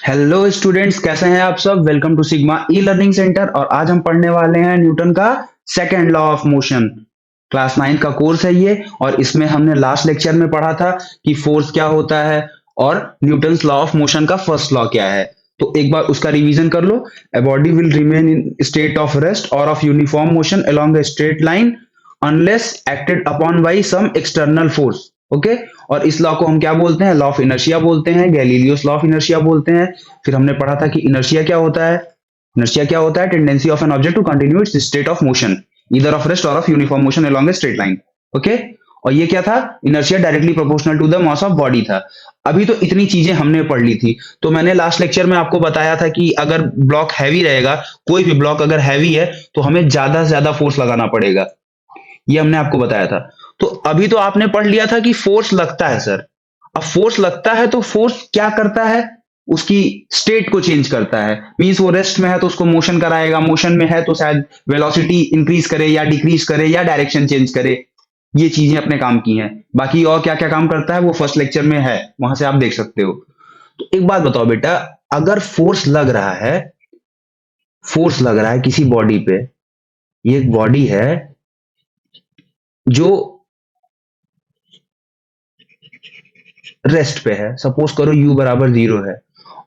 Hello students, कैसे हैं आप सब। Welcome to sigma e learning centre. और आज हम पढ़ने वाले हैं न्यूटन का second law of motion. Class 9 का कोर्स है ये। और इसमें हमने लास्ट लेक्चर में पढ़ा था कि फोर्स क्या होता है और न्यूटन्स लॉ ऑफ मोशन का फर्स्ट लॉ क्या है। तो एक बार उसका रिवीजन कर लो। A body will remain in state of rest और of uniform motion along a straight line unless acted upon by some external force. Okay. और इस लॉ को हम क्या बोलते हैं? लॉ ऑफ इनर्शिया बोलते हैं, गैलीलियोस लॉ ऑफ इनर्शिया बोलते हैं। फिर हमने पढ़ा था कि इनर्शिया क्या होता है। इनर्शिया क्या होता है? Tendency of an object to continue its state of motion either of rest और of uniform motion along a straight line. Okay. और ये क्या था? Inertia directly proportional to the mass of body था। अभी तो इतनी चीजें हमने पढ़ ली थी। तो मैंने लास्ट लेक्चर में आपको बताया था कि अगर ब्लॉक हैवी रहेगा, कोई भी ब्लॉक अगर हैवी है, तो हमें ज्यादा से ज्यादा फोर्स लगाना पड़ेगा। ये हमने आपको बताया था। तो अभी तो आपने पढ़ लिया था कि फोर्स लगता है सर। अब फोर्स लगता है तो फोर्स क्या करता है? उसकी स्टेट को चेंज करता है। मींस वो रेस्ट में है तो उसको मोशन कराएगा, मोशन में है तो शायद वेलोसिटी इंक्रीज करे या डिक्रीज करे या डायरेक्शन चेंज करे। ये चीजें अपने काम की हैं। बाकी और क्या क्या काम करता है वो फर्स्ट लेक्चर में है, वहां से आप देख सकते हो। तो एक बात बताओ बेटा, अगर फोर्स लग रहा है किसी बॉडी पे, ये एक बॉडी है जो रेस्ट पे है, सपोज करो u बराबर 0 है,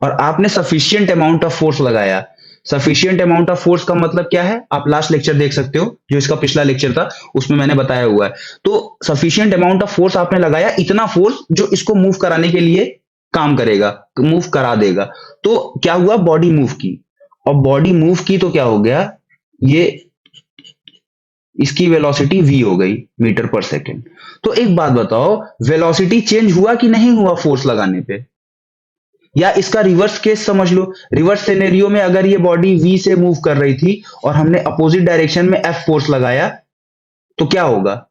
और आपने सफिशियंट अमाउंट ऑफ फोर्स लगाया। सफिशियंट अमाउंट ऑफ फोर्स का मतलब क्या है? आप लास्ट लेक्चर देख सकते हो, जो इसका पिछला लेक्चर था उसमें मैंने बताया हुआ है। तो सफिशियंट अमाउंट ऑफ फोर्स आपने लगाया, इतना फोर्स जो इसको मूव कराने के लिए काम करेगा, मूव करा देगा। तो क्या हुआ? बॉडी मूव की। और बॉडी मूव की तो क्या हो गया? ये इसकी वेलोसिटी v हो गई, मीटर पर सेकेंड। तो एक बात बताओ, वेलोसिटी चेंज हुआ कि नहीं हुआ फोर्स लगाने पे? या इसका रिवर्स केस समझ लो। रिवर्स सिनेरियो में अगर ये बॉडी v से मूव कर रही थी और हमने अपोजिट डायरेक्शन में f फोर्स लगाया, तो क्या होगा?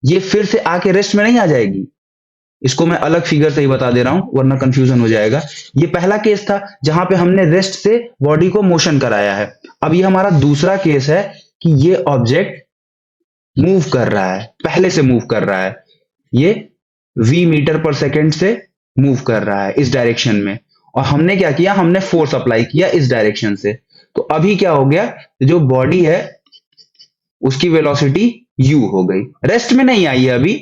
ये फिर से आके रेस्ट में नहीं आ जाएगी। इसको मैं अलग फिगर से ही बता दे रहा हूं वरना कंफ्यूजन हो जाएगा। ये पहला केस था जहां पे हमने रेस्ट से बॉडी को मोशन कराया है। अब ये हमारा दूसरा केस है कि ये ऑब्जेक्ट मूव कर रहा है, पहले से मूव कर रहा है। ये v मीटर पर सेकेंड से मूव कर रहा है इस डायरेक्शन में। और हमने क्या किया? हमने फोर्स अप्लाई किया इस डायरेक्शन से। तो अभी क्या हो गया? जो बॉडी है उसकी वेलोसिटी u हो गई। रेस्ट में नहीं आई है अभी,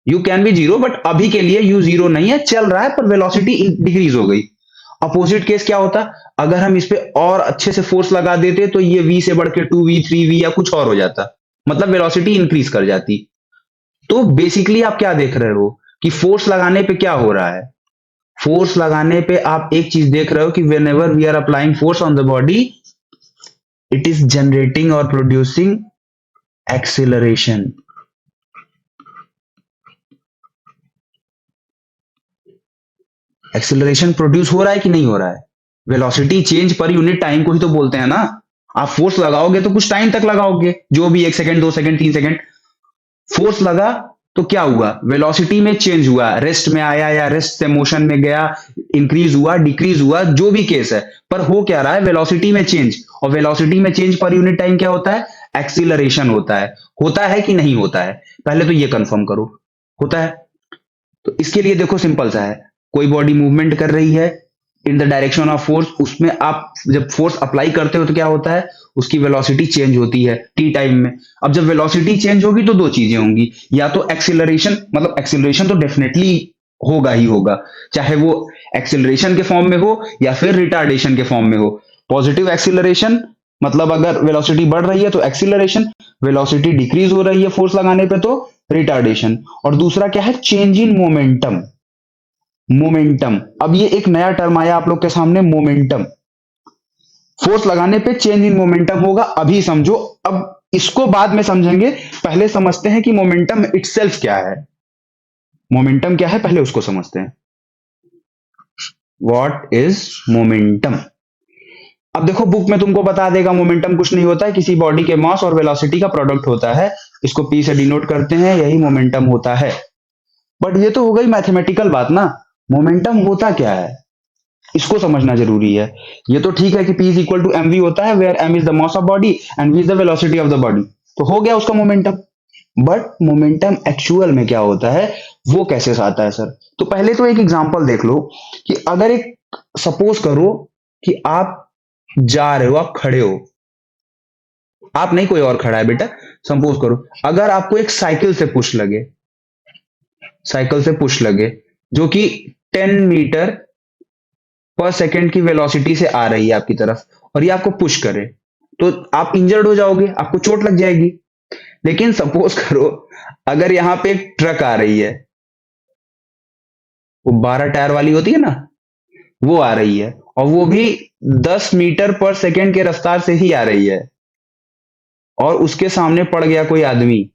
u कैन बी 0, बट अभी के लिए u 0 नहीं है, चल रहा है, पर वेलोसिटी डिक्रीज हो गई। अपोजिट केस क्या होता? अगर हम इस पे और अच्छे से फोर्स लगा देते तो ये v से बढ़ के 2v 3v या कुछ और हो जाता, मतलब वेलोसिटी इंक्रीज कर जाती। तो बेसिकली आप क्या देख रहे हो कि फोर्स लगाने पे क्या हो रहा है? फोर्स लगाने पे आप एक चीज देख रहे हो कि whenever we are applying force on the body, it is generating और प्रोड्यूसिंग एक्सिलरेशन। एक्सिलरेशन प्रोड्यूस हो रहा है कि नहीं हो रहा है? Velocity change per unit time को ही तो बोलते हैं ना। आप फोर्स लगाओगे तो कुछ टाइम तक लगाओगे, जो भी 1 सेकंड 2 सेकंड 3 सेकंड। फोर्स लगा तो क्या हुआ? वेलोसिटी में चेंज हुआ, रेस्ट में आया या रेस्ट से मोशन में गया, इंक्रीज हुआ डिक्रीज हुआ, जो भी केस है, पर हो क्या रहा है? वेलोसिटी में चेंज। और वेलोसिटी में चेंज पर यूनिट टाइम क्या होता है? एक्सीलरेशन होता है। होता है कि नहीं होता है? पहले तो ये कंफर्म करो, होता है। तो इसके लिए देखो सिंपल सा है। कोई बॉडी मूवमेंट कर रही है in the direction of force, उसमें आप जब फोर्स अप्लाई करते हो तो क्या होता है? उसकी वेलोसिटी चेंज होती है टी टाइम में। अब जब वेलोसिटी चेंज होगी तो दो चीजें होंगी, या तो एक्सिलरेशन, मतलब एक्सिलरेशन तो डेफिनेटली होगा ही होगा, चाहे वो एक्सिलरेशन के फॉर्म में हो या फिर रिटार्डेशन के फॉर्म में हो। पॉजिटिव एक्सिलरेशन मतलब अगर वेलोसिटी बढ़ रही है तो एक्सिलरेशन, वेलोसिटी डिक्रीज हो रही है फोर्स लगाने पे तो रिटार्डेशन। और दूसरा क्या है? Change in momentum. मोमेंटम, अब ये एक नया टर्म आया आप लोग के सामने, मोमेंटम। फोर्स लगाने पे चेंज इन मोमेंटम होगा, अभी समझो। अब इसको बाद में समझेंगे, पहले समझते हैं कि मोमेंटम इटसेल्फ क्या है। मोमेंटम क्या है पहले उसको समझते हैं। What is momentum? अब देखो बुक में तुमको बता देगा मोमेंटम कुछ नहीं होता है, किसी बॉडी के मास और वेलोसिटी का प्रोडक्ट होता है। इसको पी से डिनोट करते हैं, यही मोमेंटम होता है। बट ये तो हो गई मैथमेटिकल बात ना। मोमेंटम होता क्या है इसको समझना जरूरी है। ये तो ठीक है कि P is equal to mv होता है, where m is the mass of body and v is the velocity of the body. तो हो गया उसका मोमेंटम। बट मोमेंटम एक्चुअल में क्या होता है, वो कैसे आता है सर? तो पहले तो एक एग्जांपल देख लो कि अगर एक सपोज करो कि आप जा रहे हो, आप खड़े हो, आप नहीं कोई और खड़ा है बेटा, सपोज करो अगर आपको एक साइकिल से पुश लगे जो कि 10 मीटर पर सेकेंड की वेलोसिटी से आ रही है आपकी तरफ, और ये आपको पुश करे, तो आप इंजर्ड हो जाओगे, आपको चोट लग जाएगी। लेकिन सपोज करो अगर यहां पे एक ट्रक आ रही है, वो 12 टायर वाली होती है ना, वो आ रही है, और वो भी 10 मीटर पर सेकेंड के रफ्तार से ही आ रही है, और उसके सामने पड़ गया कोई आदमी,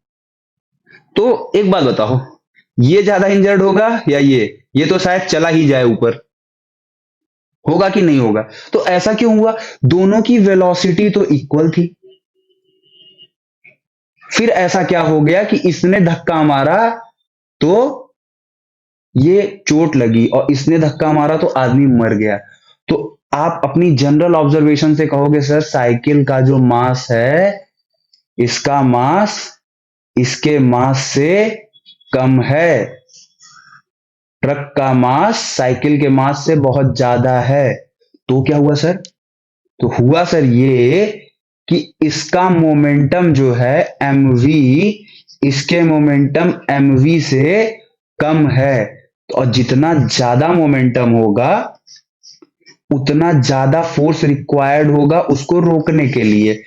तो एक बात बताओ, ये ज्यादा इंजर्ड होगा या ये तो शायद चला ही जाए ऊपर, होगा कि नहीं होगा? तो ऐसा क्यों हुआ? दोनों की वेलोसिटी तो इक्वल थी। फिर ऐसा क्या हो गया कि इसने धक्का मारा तो ये चोट लगी, और इसने धक्का मारा तो आदमी मर गया। तो आप अपनी जनरल ऑब्जर्वेशन से कहोगे सर साइकिल का जो मास है, इसका मास इसके मास से कम है, ट्रक का मास साइकिल के मास से बहुत ज्यादा है। तो क्या हुआ सर? तो हुआ सर ये कि इसका मोमेंटम जो है mv, इसके मोमेंटम mv से कम है। और जितना ज्यादा मोमेंटम होगा उतना ज्यादा फोर्स रिक्वायर्ड होगा उसको रोकने के लिए।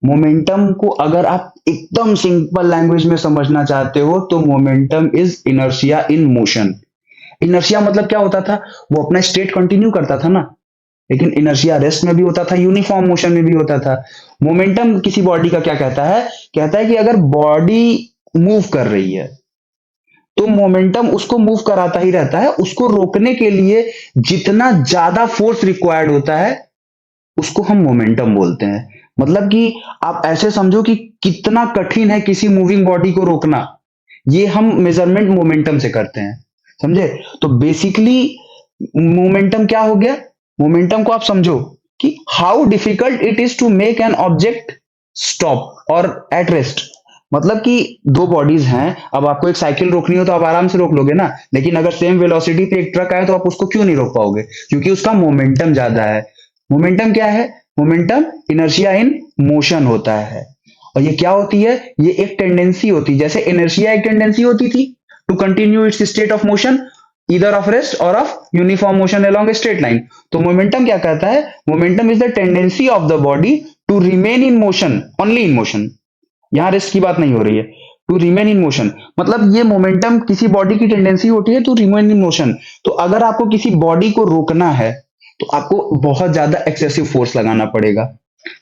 मोमेंटम को अगर आप एकदम सिंपल लैंग्वेज में समझना चाहते हो तो momentum is inertia in motion. Inertia मतलब क्या होता था? वो अपना स्टेट कंटिन्यू करता था ना, लेकिन इनर्शिया रेस्ट में भी होता था, यूनिफॉर्म मोशन में भी होता था। मोमेंटम किसी बॉडी का क्या कहता है? कहता है कि अगर बॉडी मूव कर रही है तो मोमेंटम उसको मूव कराता ही रहता है, उसको रोकने के लिए जितना ज्यादा फोर्स रिक्वायर्ड होता है उसको हम मोमेंटम बोलते हैं। मतलब कि आप ऐसे समझो कि कितना कठिन है किसी मूविंग बॉडी को रोकना, ये हम मेजरमेंट मोमेंटम से करते हैं, समझे? तो बेसिकली मोमेंटम क्या हो गया? मोमेंटम को आप समझो कि how difficult it is to make an object stop और एट रेस्ट। मतलब कि दो बॉडीज हैं, अब आपको एक साइकिल रोकनी हो तो आप आराम से रोक लोगे ना, लेकिन अगर सेम वेलोसिटी पे एक ट्रक आए तो आप उसको क्यों नहीं रोक पाओगे? क्योंकि उसका मोमेंटम ज्यादा है। मोमेंटम क्या है? मोमेंटम इनर्शिया इन मोशन होता है। और ये क्या होती है? ये एक टेंडेंसी होती है, जैसे इनर्शिया एक टेंडेंसी होती थी to continue its state of motion either of rest or of uniform motion along a straight line। तो मोमेंटम क्या कहता है? Momentum is the tendency of the body to remain in motion, only in motion, यहां rest की बात नहीं हो रही है, टू रिमेन इन मोशन। मतलब ये मोमेंटम किसी बॉडी की टेंडेंसी होती है टू रिमेन इन मोशन। तो अगर आपको किसी बॉडी को रोकना है तो आपको बहुत ज्यादा एक्सेसिव फोर्स लगाना पड़ेगा।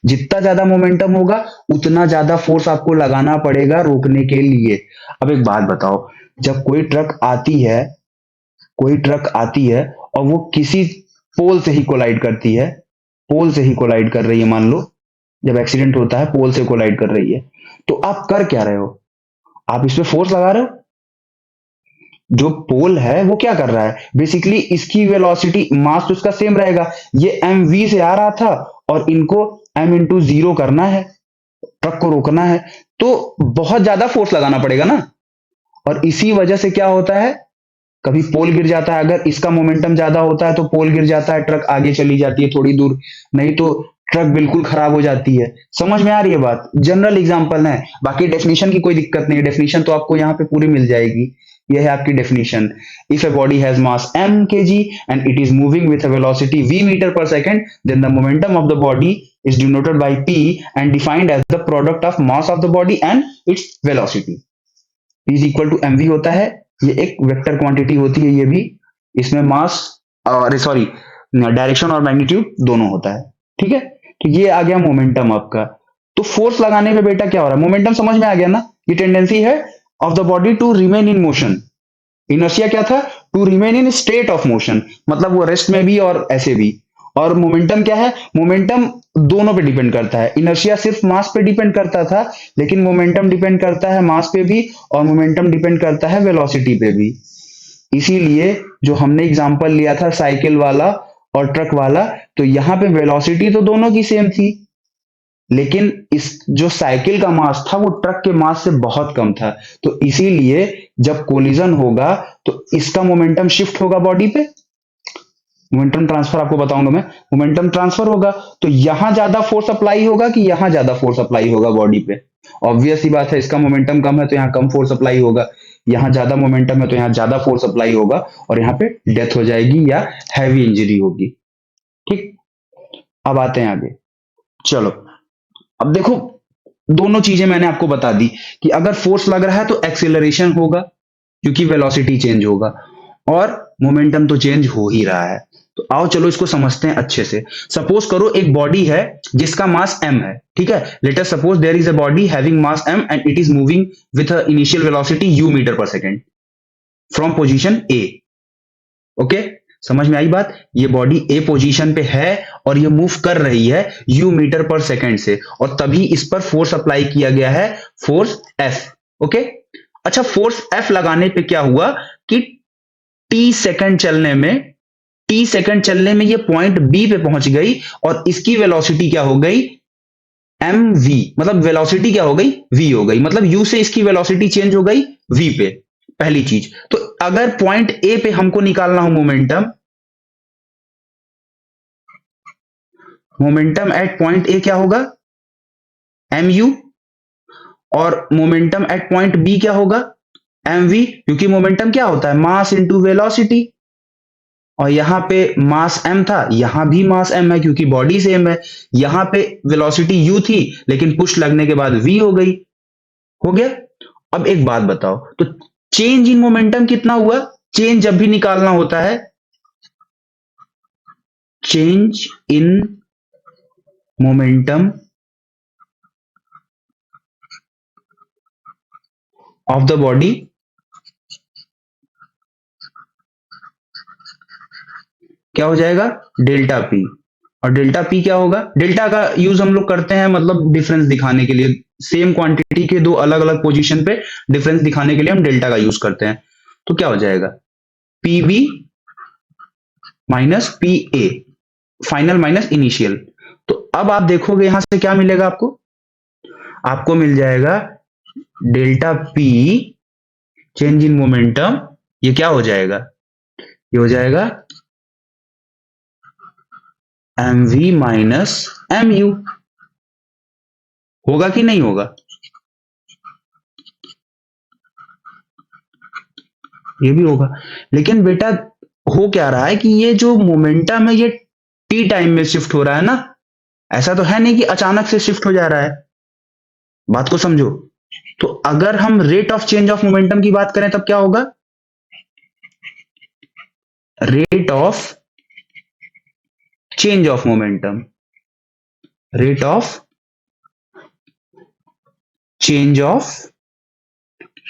जितना ज्यादा मोमेंटम होगा उतना ज्यादा फोर्स आपको लगाना पड़ेगा रोकने के लिए। अब एक बात बताओ, जब कोई ट्रक आती है और वो किसी पोल से ही कोलाइड करती है, पोल से ही कोलाइड कर रही है, मान लो जब एक्सीडेंट होता है पोल से कोलाइड कर रही है, तो आप कर क्या रहे हो? आप इस पे फोर्स लगा रहे हो। जो पोल है वो क्या कर रहा है? बेसिकली इसकी वेलोसिटी मास तो इसका सेम रहेगा, ये एम वी से आ रहा था और इनको एम इंटू जीरो करना है, ट्रक को रोकना है, तो बहुत ज्यादा फोर्स लगाना पड़ेगा ना। और इसी वजह से क्या होता है, कभी पोल गिर जाता है, अगर इसका मोमेंटम ज्यादा होता है तो पोल गिर जाता है, ट्रक आगे चली जाती है थोड़ी दूर, नहीं तो ट्रक बिल्कुल खराब हो जाती है। समझ में आ रही है बात? जनरल एग्जांपल है, बाकी डेफिनेशन की कोई दिक्कत नहीं है, डेफिनेशन तो आपको यहाँ पे पूरी मिल जाएगी। यह है आपकी definition. If a body has mass m kg and it is moving with a velocity v meter per second, then the momentum of the body is denoted by p and defined as the product of mass of the body and its velocity। p is equal to mv होता है, ये एक vector quantity होती है, ये भी इसमें मास और सॉरी डायरेक्शन और मैग्नीट्यूड दोनों होता है, ठीक है। तो ये आ गया मोमेंटम आपका। तो फोर्स लगाने पे बेटा क्या हो रहा है? मोमेंटम समझ में आ गया ना, ये टेंडेंसी है of the body to remain in motion. Inertia क्या था? To remain in state of motion, मतलब वो रेस्ट में भी और ऐसे भी। और मोमेंटम क्या है? मोमेंटम दोनों पे डिपेंड करता है। इनर्शिया सिर्फ मास पे डिपेंड करता था, लेकिन मोमेंटम डिपेंड करता है मास पे भी, और मोमेंटम डिपेंड करता है वेलोसिटी पे भी। इसीलिए जो हमने एग्जांपल लिया था साइकिल वाला और ट्रक वाला, तो यहाँ पे वेलोसिटी तो दोनों की सेम थी, लेकिन इस जो साइकिल का मास था वो ट्रक के मास से बहुत कम था। तो इसीलिए जब कोलिजन होगा तो इसका मोमेंटम शिफ्ट होगा बॉडी पे, मोमेंटम ट्रांसफर आपको बताऊंगा मैं। मोमेंटम ट्रांसफर होगा तो यहां ज्यादा फोर्स अप्लाई होगा कि यहां ज्यादा फोर्स अप्लाई होगा बॉडी पे? ऑब्वियस ही बात है, इसका मोमेंटम कम है तो यहाँ कम फोर्स अप्लाई होगा, यहाँ ज्यादा मोमेंटम है तो यहाँ ज्यादा फोर्स अप्लाई होगा, और यहाँ पे डेथ हो जाएगी या हैवी इंजरी होगी। ठीक, अब आते हैं आगे। चलो अब देखो, दोनों चीजें मैंने आपको बता दी कि अगर फोर्स लग रहा है तो एक्सीलरेशन होगा क्योंकि वेलोसिटी चेंज होगा, और मोमेंटम तो चेंज हो ही रहा है। तो आओ चलो इसको समझते हैं अच्छे से। सपोज करो एक बॉडी है जिसका मास m है, ठीक है। Let us suppose there is a body having mass m and it is moving with a initial velocity u metre per second from position a। Okay, समझ में आई बात? ये बॉडी ए पोजीशन पे है और ये मूव कर रही है u मीटर पर सेकेंड से, और तभी इस पर फोर्स अप्लाई किया गया है, फोर्स F। ओके, अच्छा, फोर्स F लगाने पे क्या हुआ कि t सेकंड चलने में ये पॉइंट B पे पहुंच गई, और इसकी वेलोसिटी क्या हो गई? mv, मतलब वेलोसिटी क्या हो गई? v हो गई, मतलब u से इसकी वेलोसिटी चेंज हो गई v पे। पहली चीज तो अगर पॉइंट A पे हमको निकालना हो मोमेंटम एट पॉइंट A क्या होगा? mu, और मोमेंटम एट पॉइंट B क्या होगा? mv, क्योंकि मोमेंटम क्या होता है? मास इनटू वेलोसिटी, और यहां पे मास m था, यहां भी मास m है क्योंकि बॉडी सेम है। यहां पे वेलोसिटी u थी लेकिन पुश लगने के बाद v हो गई। हो गया? अब एक बात बताओ, तो चेंज इन मोमेंटम कितना हुआ? चेंज जब भी निकालना होता है, change in momentum of the body क्या हो जाएगा? Delta P. और डेल्टा पी क्या होगा? डेल्टा का यूज हम लोग करते हैं मतलब डिफरेंस दिखाने के लिए, सेम क्वांटिटी के दो अलग अलग पोजीशन पे डिफरेंस दिखाने के लिए हम डेल्टा का यूज करते हैं। तो क्या हो जाएगा? P B minus P A, final minus initial. तो अब आप देखोगे यहां से क्या मिलेगा आपको? आपको मिल जाएगा delta P change in momentum, ये क्या हो जाएगा? ये हो जाएगा M V minus M U. होगा कि नहीं होगा? ये भी होगा। लेकिन बेटा हो क्या रहा है कि ये जो मोमेंटम है ये टी टाइम में शिफ्ट हो रहा है ना, ऐसा तो है नहीं कि अचानक से शिफ्ट हो जा रहा है। बात को समझो। तो अगर हम rate of change of momentum की बात करें तब क्या होगा? Rate of change of momentum, rate of change of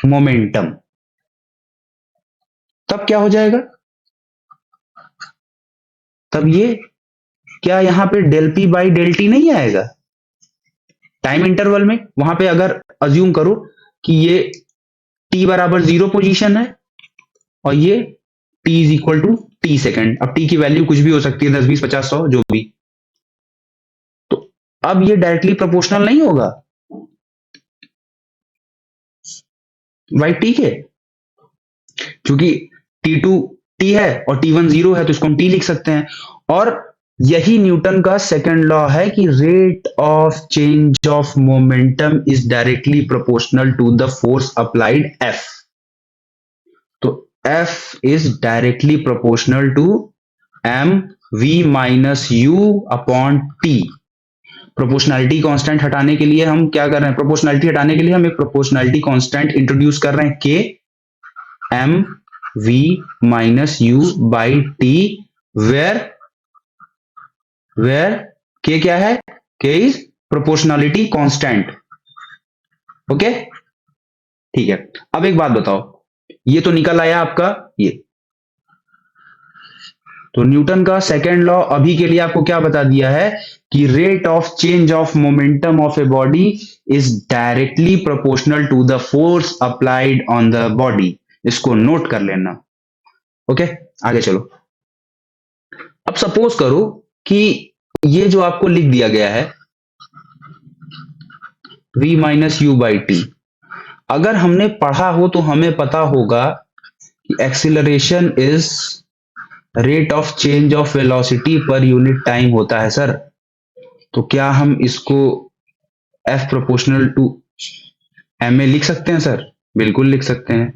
momentum, तब क्या हो जाएगा? तब ये क्या यहां पे del P by del T नहीं आएगा टाइम इंटरवल में? वहां पे अगर अज्यूम करो कि ये t बराबर 0 पोजीशन है और ये t is equal to T second. अब t की वैल्यू कुछ भी हो सकती है, 10 20 50 100 जो भी। तो अब ये डायरेक्टली प्रोपोर्शनल नहीं होगा भाई, ठीक है, क्योंकि t2 t है और t1 0 है तो इसको हम t लिख सकते हैं। और यही न्यूटन का सेकंड लॉ है कि rate of change of momentum is directly proportional to the force applied F। तो F is directly proportional to M V minus U upon T. Proportionality constant हटाने के लिए हम क्या कर रहे हैं? प्रोपोर्शनैलिटी हटाने के लिए हम एक प्रोपोर्शनैलिटी कांस्टेंट इंट्रोड्यूस कर रहे हैं, K M V minus U by T, where K क्या है? के इज प्रोपोर्शनैलिटी कांस्टेंट। ओके, ठीक है। अब एक बात बताओ, ये तो निकल आया आपका ये, तो न्यूटन का सेकेंड लॉ अभी के लिए आपको क्या बता दिया है कि rate of change of momentum of a body is directly proportional to the force applied on the body. इसको नोट कर लेना। ओके, आगे चलो। अब सपोज करो कि ये जो आपको लिख दिया गया है v minus U by T, अगर हमने पढ़ा हो तो हमें पता होगा कि acceleration is rate of change of velocity पर यूनिट टाइम होता है सर। तो क्या हम इसको F प्रोपोर्शनल टू ma लिख सकते हैं सर? बिल्कुल लिख सकते हैं।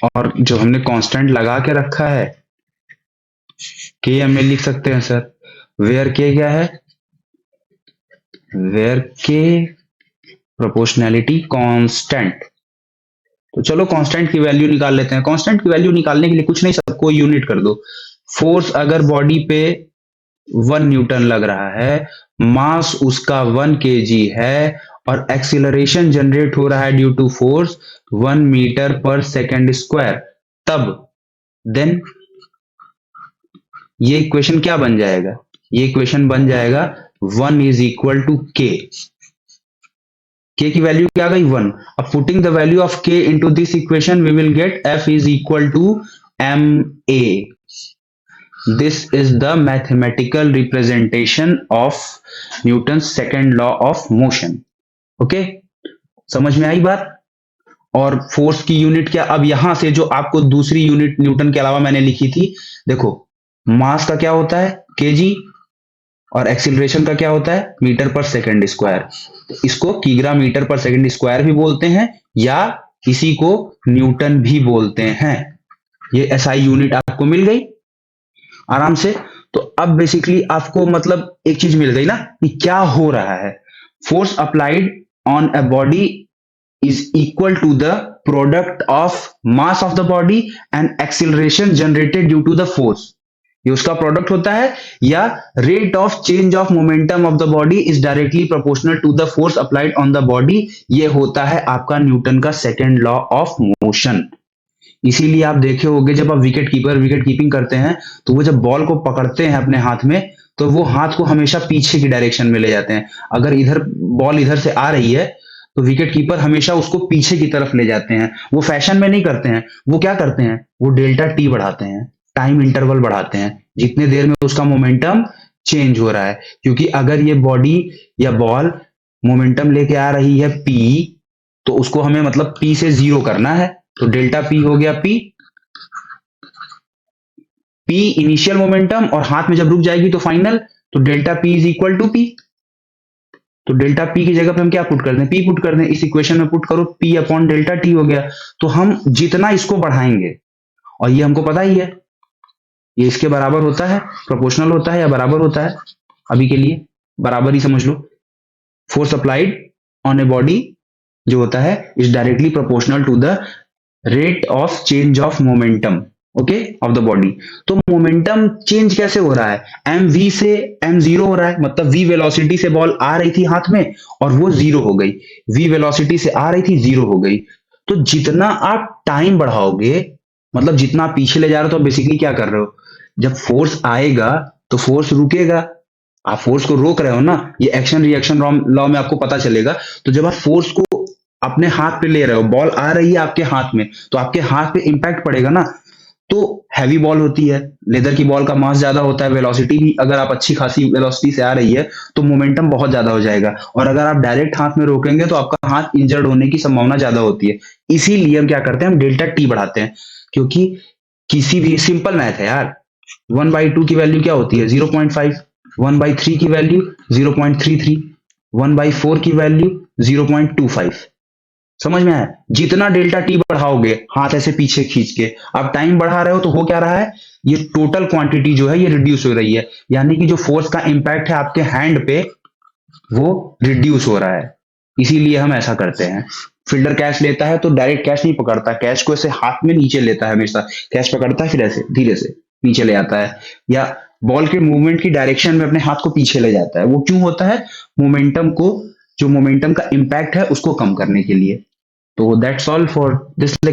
और जो हमने कांस्टेंट लगा के रखा है kma लिख सकते हैं सर। वेयर के क्या है? वेयर के प्रोपोर्शनैलिटी कांस्टेंट। तो चलो कांस्टेंट की वैल्यू निकाल लेते हैं। कांस्टेंट की वैल्यू निकालने के लिए कुछ नहीं, सबको यूनिट कर दो। फोर्स अगर बॉडी पे 1 न्यूटन लग रहा है, मास उसका 1 kg है और एक्सीलरेशन जनरेट हो रहा है due to force 1 metre per second square, तब देन ये इक्वेशन क्या बन जाएगा? ये इक्वेशन बन जाएगा 1 इज इक्वल टू के। के की वैल्यू क्या आ गई? 1। अब putting the value of K into this equation we will get F is equal to ma। This is the mathematical representation of Newton's second law of motion. Okay, समझ में आई बात? और फोर्स की यूनिट क्या? अब यहां से जो आपको दूसरी यूनिट न्यूटन के अलावा मैंने लिखी थी, देखो मास का क्या होता है? केजी, और एक्सीलरेशन का क्या होता है? मीटर पर सेकंड स्क्वायर। इसको किग्रा मीटर पर सेकंड स्क्वायर भी बोलते हैं या इसी को न्यूटन भी बोलते हैं। ये एसआई यूनिट आपको मिल गई आराम से। तो अब बेसिकली आपको मतलब एक चीज मिल गई ना कि क्या हो रहा है। Force applied on a body is equal to the product of mass of the body and acceleration generated due to the force. ये उसका प्रोडक्ट होता है, या rate of change of momentum of the body is directly proportional to the force applied on the body. ये होता है आपका Newton का सेकेंड लॉ ऑफ मोशन। इसीलिए आप देखे होंगे जब आप विकेट कीपिंग करते हैं तो वो जब बॉल को पकड़ते हैं अपने हाथ में, तो वो हाथ को हमेशा पीछे की डायरेक्शन में ले जाते हैं। अगर इधर बॉल इधर से आ रही है तो विकेट कीपर हमेशा उसको पीछे की तरफ ले जाते हैं। वो फैशन में नहीं करते हैं, वो क्या करते हैं? वो डेल्टा टी बढ़ाते हैं, टाइम इंटरवल बढ़ाते हैं, जितने देर में उसका मोमेंटम चेंज हो रहा है। क्योंकि अगर ये बॉडी या बॉल मोमेंटम लेके आ रही है पी, तो उसको हमें मतलब पी से जीरो करना है। तो डेल्टा पी हो गया पी इनिशियल मोमेंटम, और हाथ में जब रुक जाएगी तो फाइनल। तो delta P is equal to P. तो डेल्टा पी की जगह पे हम क्या पुट कर दें? पी पुट कर दें। इस इक्वेशन में पुट करो, पी अपॉन डेल्टा टी हो गया। तो हम जितना इसको बढ़ाएंगे, और ये हमको पता ही है ये इसके बराबर होता है, प्रोपोर्शनल होता है या बराबर होता है, अभी के लिए बराबर ही समझ लो। Force applied on a body जो होता है is directly proportional to the rate of change of momentum, okay, of the body. तो मोमेंटम चेंज कैसे हो रहा है? एम वी से एम जीरो हो रहा है, मतलब वी वेलोसिटी से बॉल आ रही थी हाथ में और वो जीरो हो गई। वी वेलोसिटी से आ रही थी, जीरो हो गई। तो जितना आप टाइम बढ़ाओगे, मतलब जितना आप पीछे ले जा रहे हो, तो बेसिकली क्या कर रहे हो? जब फोर्स आएगा तो फोर्स रुकेगा, आप फोर्स को रोक रहे हो ना। ये एक्शन रिएक्शन लॉ में आपको पता चलेगा। तो जब आप फोर्स को अपने हाथ पे ले रहे हो, बॉल आ रही है आपके हाथ में, तो आपके हाथ पे इंपैक्ट पड़ेगा ना। तो हैवी बॉल होती है, लेदर की बॉल का मास ज्यादा होता है, वेलोसिटी भी अगर आप अच्छी खासी वेलोसिटी से आ रही है तो मोमेंटम बहुत ज्यादा हो जाएगा। और अगर आप डायरेक्ट हाथ में रोकेंगे तो आपका हाथ इंजर्ड होने की संभावना ज्यादा होती है। इसीलिए हम क्या करते हैं? हम डेल्टा टी बढ़ाते हैं। क्योंकि किसी भी सिंपल मैथ है यार, 1/2 की वैल्यू क्या होती है? 0.5। 1/3 की वैल्यू 0.33। 1/4 की वैल्यू 0.25। समझ में आया? जितना डेल्टा टी बढ़ाओगे हाथ ऐसे पीछे खींच के, आप टाइम बढ़ा रहे हो, तो हो क्या रहा है? ये टोटल क्वांटिटी जो है ये रिड्यूस हो रही है। यानी कि जो फोर्स का इंपैक्ट है आपके हैंड पे वो रिड्यूस हो रहा है। इसीलिए हम ऐसा करते हैं। फील्डर कैच लेता है तो डायरेक्ट कैच नहीं पकड़ता, कैच को ऐसे हाथ में नीचे लेता है हमेशा। कैच पकड़ता है फिर ऐसे धीरे से नीचे ले आता है, या बॉल के मूवमेंट की डायरेक्शन में अपने हाथ को पीछे ले जाता है। वो क्यों होता है? मोमेंटम को, जो मोमेंटम का इंपैक्ट है उसको कम करने के लिए। तो that's all for this lecture.